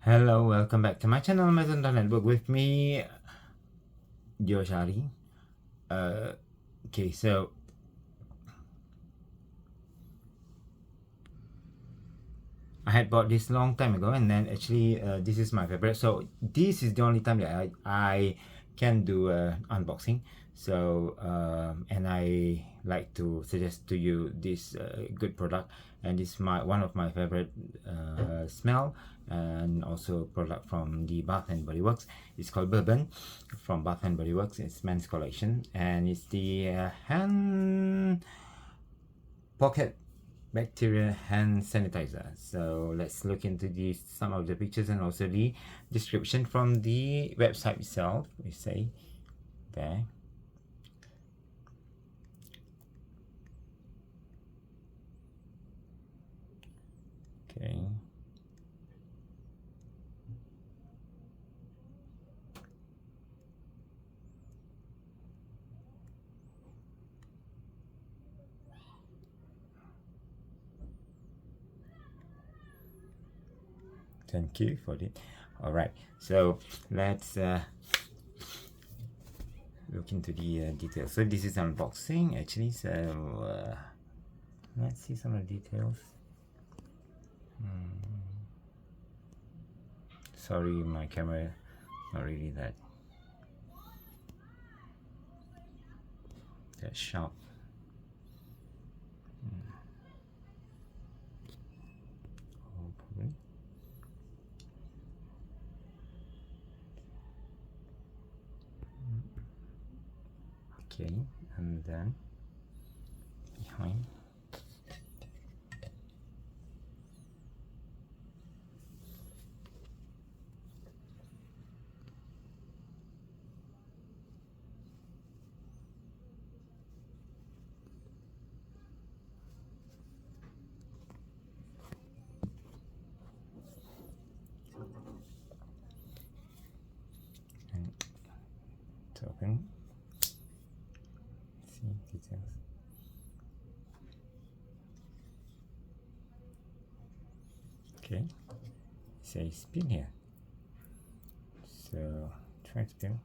Hello, welcome back to my channel, Maison Network, with me, Dior Shaari. Okay, so I had bought this long time ago, and then actually this is my favorite. So this is the only time that I can do unboxing. So and I like to suggest to you this good product, and this is one of my favorite smell, and also product from the Bath and Body Works. It's called Bourbon from Bath and Body Works. It's men's collection, and it's the hand pocket bacteria hand sanitizer. So let's look into some of the pictures and also the description from the website itself. We say there. Okay. Thank you for it. All right, so let's look into the details. So this is unboxing actually. So let's see some of the details. Sorry, my camera not really that sharp. Okay, and then behind. And it's open. See details. Okay, say spin here. So try to spin.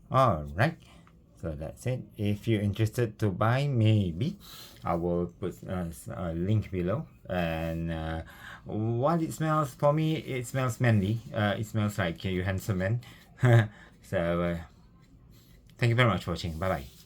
All right, so that's it. If you're interested to buy, maybe I will put a link below. And what it smells, for me, it smells manly. It smells like you handsome man. So thank you very much for watching. Bye bye.